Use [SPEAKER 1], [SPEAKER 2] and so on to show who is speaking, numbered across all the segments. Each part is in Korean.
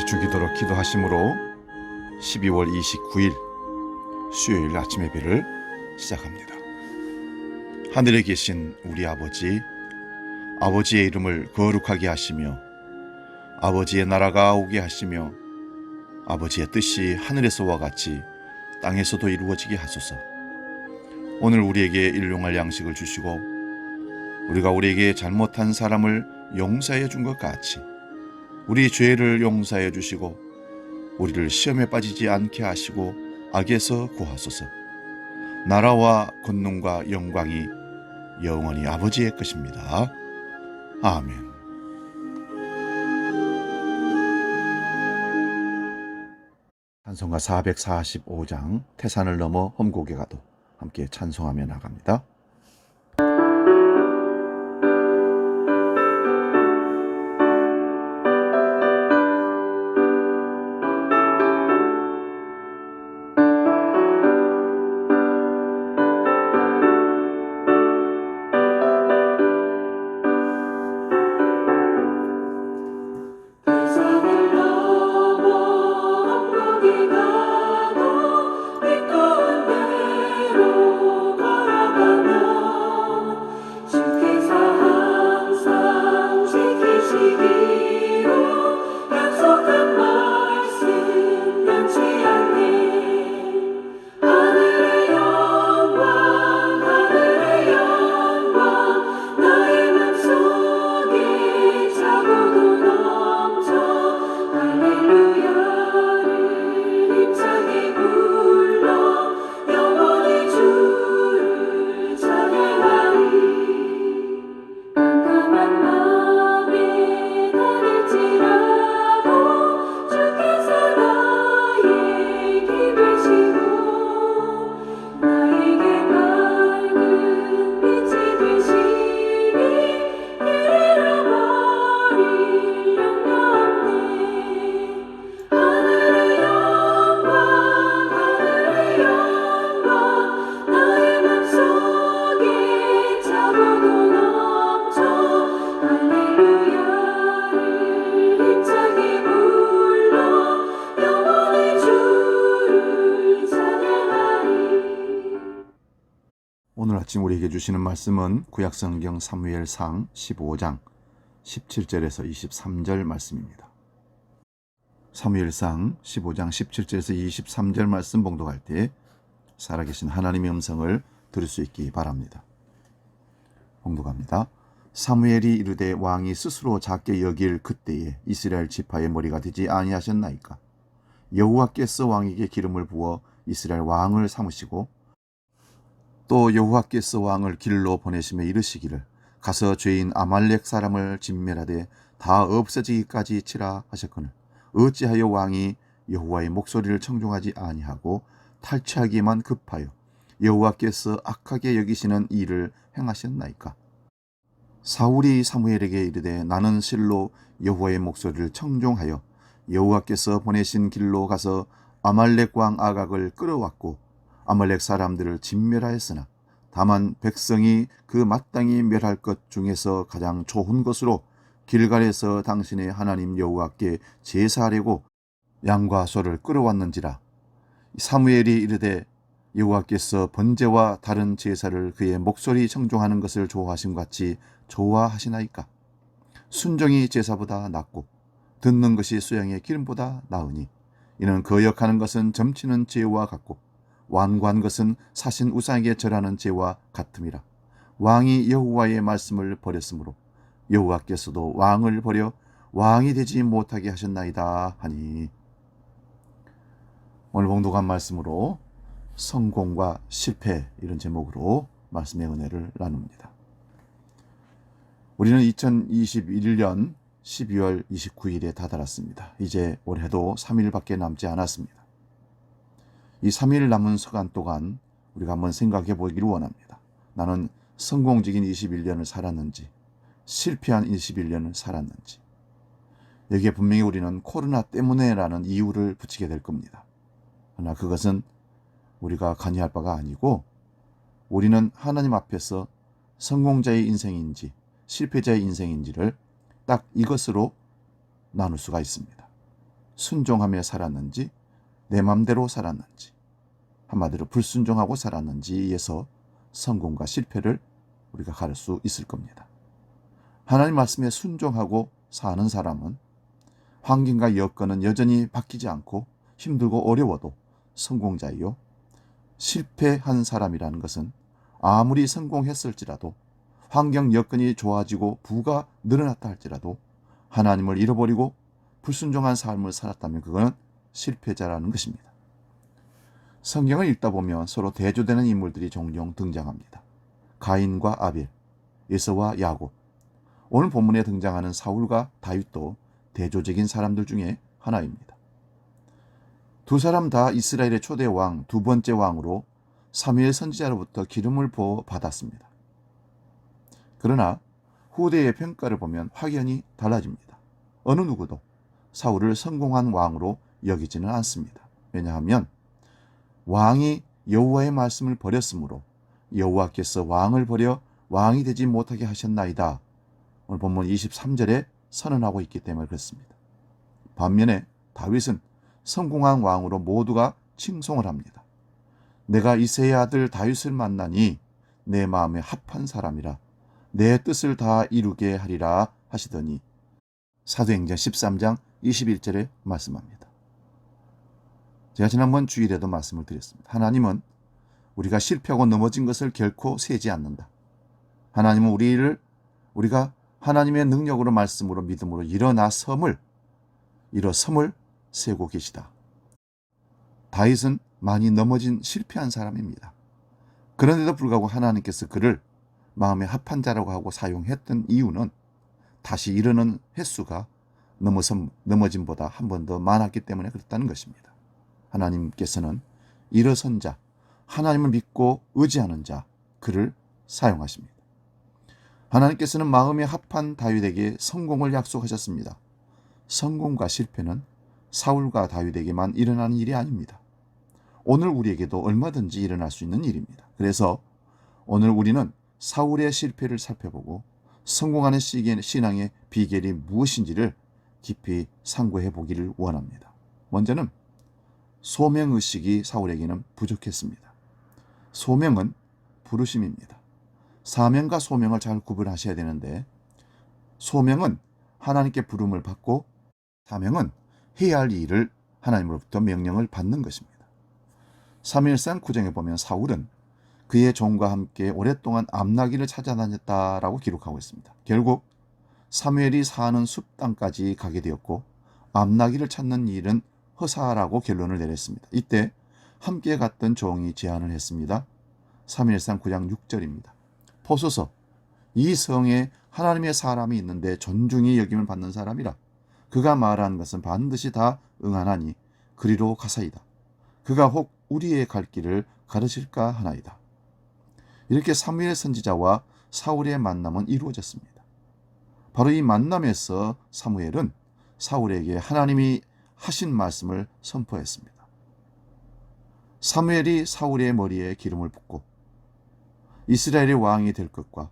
[SPEAKER 1] 같이 주기도록 기도하심으로 12월 29일 수요일 아침 예배를 시작합니다. 하늘에 계신 우리 아버지, 아버지의 이름을 거룩하게 하시며 아버지의 나라가 오게 하시며 아버지의 뜻이 하늘에서와 같이 땅에서도 이루어지게 하소서. 오늘 우리에게 일용할 양식을 주시고 우리가 우리에게 잘못한 사람을 용서해 준 것 같이 우리 죄를 용서해 주시고 우리를 시험에 빠지지 않게 하시고 악에서 구하소서. 나라와 권능과 영광이 영원히 아버지의 것입니다. 아멘. 찬송가 445장 태산을 넘어 험곡에 가도 함께 찬송하며 나갑니다. 오늘 아침 우리에게 주시는 말씀은 구약성경 사무엘상 15장 17절에서 23절 말씀입니다. 사무엘상 15장 17절에서 23절 말씀 봉독할 때 살아계신 하나님의 음성을 들을 수 있기 바랍니다. 봉독합니다. 사무엘이 이르되 왕이 스스로 작게 여길 그때에 이스라엘 지파의 머리가 되지 아니하셨나이까. 여호와께서 왕에게 기름을 부어 이스라엘 왕을 삼으시고 또 여호와께서 왕을 길로 보내시며 이르시기를 가서 죄인 아말렉 사람을 진멸하되 다 없어지기까지 치라 하셨거늘 어찌하여 왕이 여호와의 목소리를 청종하지 아니하고 탈취하기만 급하여 여호와께서 악하게 여기시는 일을 행하셨나이까. 사울이 사무엘에게 이르되 나는 실로 여호와의 목소리를 청종하여 여호와께서 보내신 길로 가서 아말렉 왕 아각을 끌어왔고 아말렉 사람들을 진멸하였으나 다만 백성이 그 마땅히 멸할 것 중에서 가장 좋은 것으로 길갈에서 당신의 하나님 여호와께 제사하려고 양과 소를 끌어왔는지라. 사무엘이 이르되 여호와께서 번제와 다른 제사를 그의 목소리 청종하는 것을 좋아하심 같이 좋아하시나이까. 순종이 제사보다 낫고 듣는 것이 수양의 기름보다 나으니 이는 거역하는 것은 점치는 죄와 같고 완고한 것은 사신 우상에게 절하는 죄와 같음이라. 왕이 여호와의 말씀을 버렸으므로 여호와께서도 왕을 버려 왕이 되지 못하게 하셨나이다 하니. 오늘 봉독한 말씀으로 성공과 실패 이런 제목으로 말씀의 은혜를 나눕니다. 우리는 2021년 12월 29일에 다다랐습니다. 이제 올해도 3일밖에 남지 않았습니다. 이 3일 남은 시간 동안 우리가 한번 생각해 보기를 원합니다. 나는 성공적인 21년을 살았는지 실패한 21년을 살았는지. 여기에 분명히 우리는 코로나 때문에라는 이유를 붙이게 될 겁니다. 그러나 그것은 우리가 관여할 바가 아니고 우리는 하나님 앞에서 성공자의 인생인지 실패자의 인생인지를 딱 이것으로 나눌 수가 있습니다. 순종하며 살았는지 내 맘대로 살았는지, 한마디로 불순종하고 살았는지에서 성공과 실패를 우리가 가를 수 있을 겁니다. 하나님 말씀에 순종하고 사는 사람은 환경과 여건은 여전히 바뀌지 않고 힘들고 어려워도 성공자이요, 실패한 사람이라는 것은 아무리 성공했을지라도 환경 여건이 좋아지고 부가 늘어났다 할지라도 하나님을 잃어버리고 불순종한 삶을 살았다면 그거는 실패자라는 것입니다. 성경을 읽다 보면 서로 대조되는 인물들이 종종 등장합니다. 가인과 아벨, 에서와 야곱, 오늘 본문에 등장하는 사울과 다윗도 대조적인 사람들 중에 하나입니다. 두 사람 다 이스라엘의 초대 왕, 두 번째 왕으로 사무엘 선지자로부터 기름을 부어 받았습니다. 그러나 후대의 평가를 보면 확연히 달라집니다. 어느 누구도 사울을 성공한 왕으로 여기지는 않습니다. 왜냐하면 왕이 여호와의 말씀을 버렸으므로 여호와께서 왕을 버려 왕이 되지 못하게 하셨나이다. 오늘 본문 23절에 선언하고 있기 때문에 그렇습니다. 반면에 다윗은 성공한 왕으로 모두가 칭송을 합니다. 내가 이새의 아들 다윗을 만나니 내 마음에 합한 사람이라 내 뜻을 다 이루게 하리라 하시더니 사도행전 13장 21절에 말씀합니다. 제가 지난번 주일에도 말씀을 드렸습니다. 하나님은 우리가 실패하고 넘어진 것을 결코 세지 않는다. 하나님은 우리가 하나님의 능력으로 말씀으로 믿음으로 일어섬을 세고 계시다. 다윗은 많이 넘어진 실패한 사람입니다. 그런데도 불구하고 하나님께서 그를 마음에 합한 자라고 하고 사용했던 이유는 다시 일어나는 횟수가 넘어짐보다 한 번 더 많았기 때문에 그렇다는 것입니다. 하나님께서는 일어선 자, 하나님을 믿고 의지하는 자, 그를 사용하십니다. 하나님께서는 마음에 합한 다윗에게 성공을 약속하셨습니다. 성공과 실패는 사울과 다윗에게만 일어나는 일이 아닙니다. 오늘 우리에게도 얼마든지 일어날 수 있는 일입니다. 그래서 오늘 우리는 사울의 실패를 살펴보고 성공하는 신앙의 비결이 무엇인지를 깊이 상고해 보기를 원합니다. 먼저는 소명의식이 사울에게는 부족했습니다. 소명은 부르심입니다. 사명과 소명을 잘 구분하셔야 되는데, 소명은 하나님께 부름을 받고 사명은 해야 할 일을 하나님으로부터 명령을 받는 것입니다. 사무엘상 9장에 보면 사울은 그의 종과 함께 오랫동안 암나기를 찾아다녔다라고 기록하고 있습니다. 결국 사무엘이 사는 숲 땅까지 가게 되었고 암나기를 찾는 일은 허사라고 결론을 내렸습니다. 이때 함께 갔던 종이 제안을 했습니다. 사무엘상 9장 6절입니다. 보소서, 이 성에 하나님의 사람이 있는데 존중이 여김을 받는 사람이라. 그가 말하는 것은 반드시 다 응하나니 그리로 가사이다. 그가 혹 우리의 갈 길을 가르칠까 하나이다. 이렇게 사무엘 선지자와 사울의 만남은 이루어졌습니다. 바로 이 만남에서 사무엘은 사울에게 하나님이 하신 말씀을 선포했습니다. 사무엘이 사울의 머리에 기름을 붓고 이스라엘의 왕이 될 것과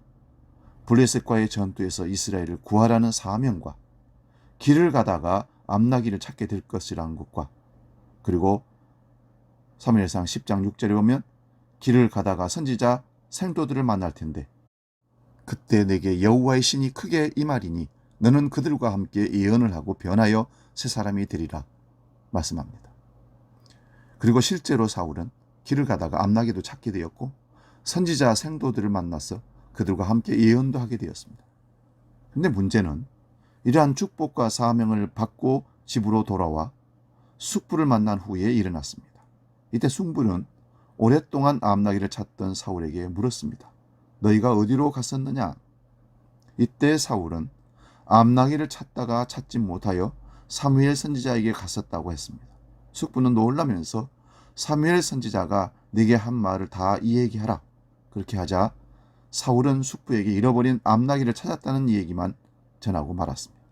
[SPEAKER 1] 블레셋과의 전투에서 이스라엘을 구하라는 사명과 길을 가다가 암나기를 찾게 될 것이라는 것과, 그리고 사무엘상 10장 6절에 보면 길을 가다가 선지자 생도들을 만날 텐데 그때 내게 여호와의 신이 크게 임하리니 너는 그들과 함께 예언을 하고 변하여 새 사람이 되리라 말씀합니다. 그리고 실제로 사울은 길을 가다가 암나기도 찾게 되었고 선지자 생도들을 만나서 그들과 함께 예언도 하게 되었습니다. 그런데 문제는 이러한 축복과 사명을 받고 집으로 돌아와 숙부를 만난 후에 일어났습니다. 이때 숙부는 오랫동안 암나기를 찾던 사울에게 물었습니다. 너희가 어디로 갔었느냐? 이때 사울은 암나기를 찾다가 찾지 못하여 사무엘 선지자에게 갔었다고 했습니다. 숙부는 놀라면서 사무엘 선지자가 네게 한 말을 다 이야기하라. 그렇게 하자 사울은 숙부에게 잃어버린 암나기를 찾았다는 얘기만 전하고 말았습니다.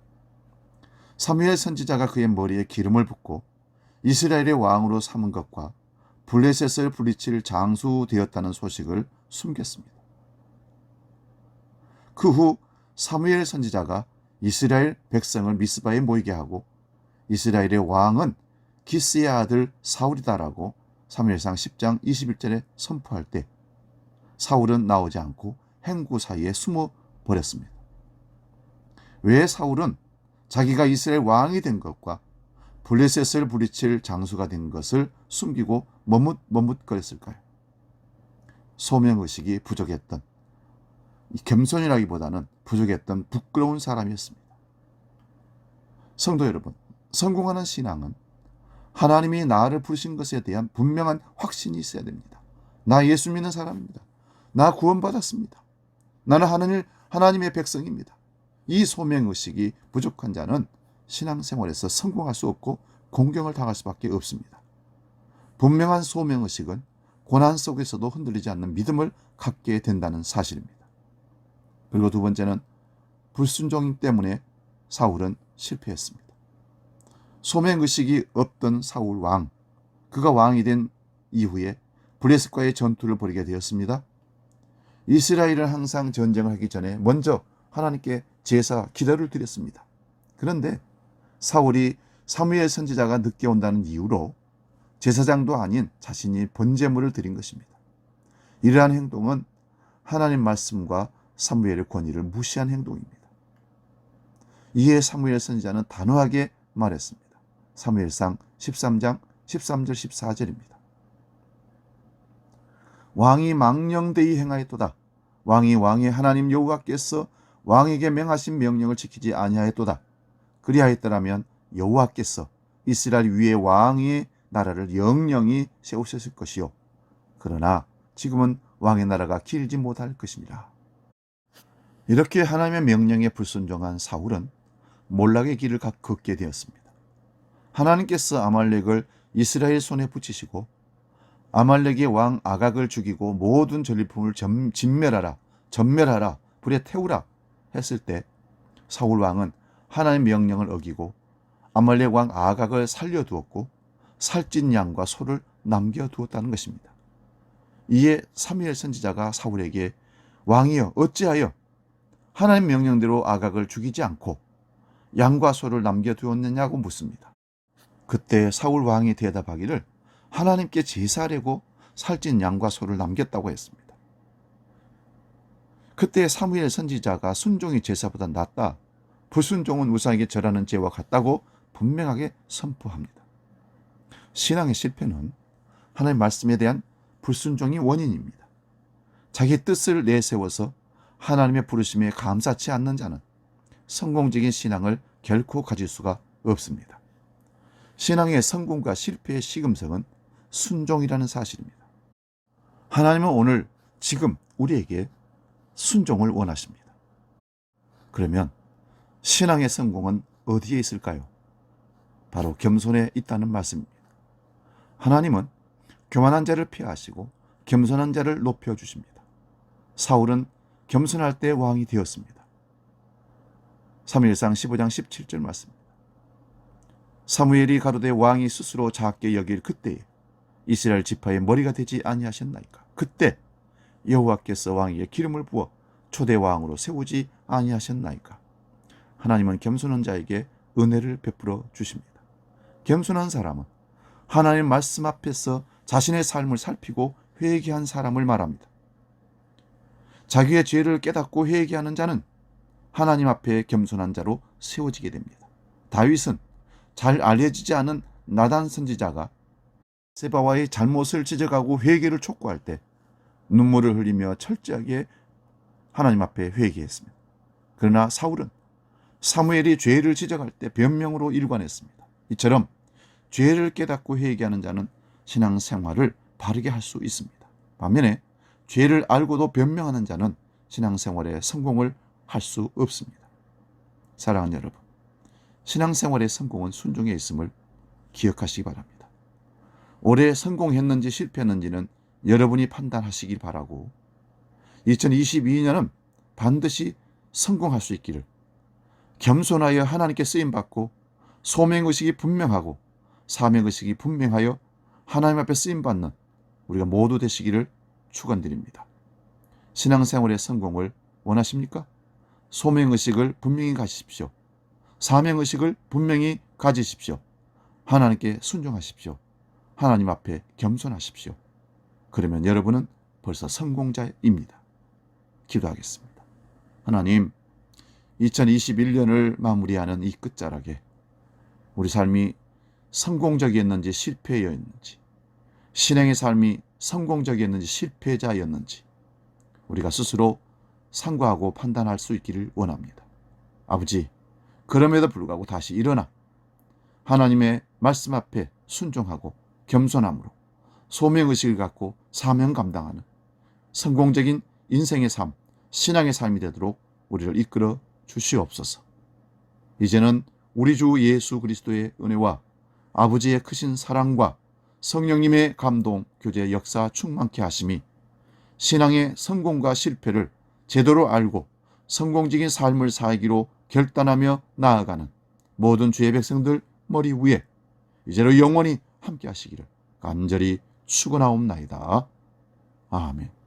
[SPEAKER 1] 사무엘 선지자가 그의 머리에 기름을 붓고 이스라엘의 왕으로 삼은 것과 블레셋을 부리칠 장수되었다는 소식을 숨겼습니다. 그 후 사무엘 선지자가 이스라엘 백성을 미스바에 모이게 하고 이스라엘의 왕은 기스의 아들 사울이다라고 사무엘상 10장 21절에 선포할 때 사울은 나오지 않고 행구 사이에 숨어 버렸습니다. 왜 사울은 자기가 이스라엘 왕이 된 것과 블레셋을 부리칠 장수가 된 것을 숨기고 머뭇거렸을까요? 소명의식이 부족했던, 겸손이라기보다는 부족했던 부끄러운 사람이었습니다. 성도 여러분, 성공하는 신앙은 하나님이 나를 부르신 것에 대한 분명한 확신이 있어야 됩니다. 나 예수 믿는 사람입니다. 나 구원받았습니다. 나는 하나님의 백성입니다. 이 소명의식이 부족한 자는 신앙생활에서 성공할 수 없고 공경을 당할 수밖에 없습니다. 분명한 소명의식은 고난 속에서도 흔들리지 않는 믿음을 갖게 된다는 사실입니다. 그리고 두 번째는 불순종 때문에 사울은 실패했습니다. 소명의식이 없던 사울 왕, 그가 왕이 된 이후에 블레셋과의 전투를 벌이게 되었습니다. 이스라엘은 항상 전쟁을 하기 전에 먼저 하나님께 제사 기도를 드렸습니다. 그런데 사울이 사무엘 선지자가 늦게 온다는 이유로 제사장도 아닌 자신이 번제물을 드린 것입니다. 이러한 행동은 하나님 말씀과 사무엘의 권위를 무시한 행동입니다. 이에 사무엘 선지자는 단호하게 말했습니다. 사무엘상 13장 13절 14절입니다. 왕이 망령되이 행하였도다. 왕이 왕의 하나님 여호와께서 왕에게 명하신 명령을 지키지 아니하였도다. 그리하였더라면 여호와께서 이스라엘 위에 왕의 나라를 영영히 세우셨을 것이요. 그러나 지금은 왕의 나라가 길지 못할 것이니라. 이렇게 하나님의 명령에 불순종한 사울은 몰락의 길을 걷게 되었습니다. 하나님께서 아말렉을 이스라엘 손에 붙이시고 아말렉의 왕 아각을 죽이고 모든 전리품을 전멸하라, 불에 태우라 했을 때 사울 왕은 하나님의 명령을 어기고 아말렉 왕 아각을 살려두었고 살찐 양과 소를 남겨두었다는 것입니다. 이에 사무엘 선지자가 사울에게 왕이여 어찌하여 하나님 명령대로 아각을 죽이지 않고 양과 소를 남겨두었느냐고 묻습니다. 그때 사울 왕이 대답하기를 하나님께 제사하려고 살찐 양과 소를 남겼다고 했습니다. 그때 사무엘 선지자가 순종이 제사보다 낫다, 불순종은 우상에게 절하는 죄와 같다고 분명하게 선포합니다. 신앙의 실패는 하나님의 말씀에 대한 불순종이 원인입니다. 자기 뜻을 내세워서 하나님의 부르심에 감사치 않는 자는 성공적인 신앙을 결코 가질 수가 없습니다. 신앙의 성공과 실패의 시금석은 순종이라는 사실입니다. 하나님은 오늘 지금 우리에게 순종을 원하십니다. 그러면 신앙의 성공은 어디에 있을까요? 바로 겸손에 있다는 말씀입니다. 하나님은 교만한 자를 피하시고 겸손한 자를 높여주십니다. 사울은 겸손할 때 왕이 되었습니다. 사무엘상 15장 17절 말씀입니다. 사무엘이 가로되 왕이 스스로 작게 여길 그때에 이스라엘 지파의 머리가 되지 아니하셨나이까. 그때 여호와께서 왕에게 기름을 부어 초대 왕으로 세우지 아니하셨나이까. 하나님은 겸손한 자에게 은혜를 베풀어 주십니다. 겸손한 사람은 하나님 말씀 앞에서 자신의 삶을 살피고 회개한 사람을 말합니다. 자기의 죄를 깨닫고 회개하는 자는 하나님 앞에 겸손한 자로 세워지게 됩니다. 다윗은 잘 알려지지 않은 나단 선지자가 세바와의 잘못을 지적하고 회개를 촉구할 때 눈물을 흘리며 철저하게 하나님 앞에 회개했습니다. 그러나 사울은 사무엘이 죄를 지적할 때 변명으로 일관했습니다. 이처럼 죄를 깨닫고 회개하는 자는 신앙생활을 바르게 할 수 있습니다. 반면에 죄를 알고도 변명하는 자는 신앙생활에 성공을 할 수 없습니다. 사랑하는 여러분, 신앙생활의 성공은 순종에 있음을 기억하시기 바랍니다. 올해 성공했는지 실패했는지는 여러분이 판단하시길 바라고 2022년은 반드시 성공할 수 있기를, 겸손하여 하나님께 쓰임받고 소명의식이 분명하고 사명의식이 분명하여 하나님 앞에 쓰임받는 우리가 모두 되시기를 축원드립니다. 신앙생활의 성공을 원하십니까? 소명의식을 분명히 가지십시오. 사명의식을 분명히 가지십시오. 하나님께 순종하십시오. 하나님 앞에 겸손하십시오. 그러면 여러분은 벌써 성공자입니다. 기도하겠습니다. 하나님, 2021년을 마무리하는 이 끝자락에 우리 삶이 성공적이었는지 실패였는지, 신앙의 삶이 성공적이었는지 실패자였는지 우리가 스스로 상고하고 판단할 수 있기를 원합니다. 아버지, 그럼에도 불구하고 다시 일어나 하나님의 말씀 앞에 순종하고 겸손함으로 소명의식을 갖고 사명 감당하는 성공적인 인생의 삶, 신앙의 삶이 되도록 우리를 이끌어 주시옵소서. 이제는 우리 주 예수 그리스도의 은혜와 아버지의 크신 사랑과 성령님의 감동, 교제, 역사 충만케 하심이 신앙의 성공과 실패를 제대로 알고 성공적인 삶을 살기로 결단하며 나아가는 모든 주의 백성들 머리 위에 이제로 영원히 함께 하시기를 간절히 축원하옵나이다. 아멘.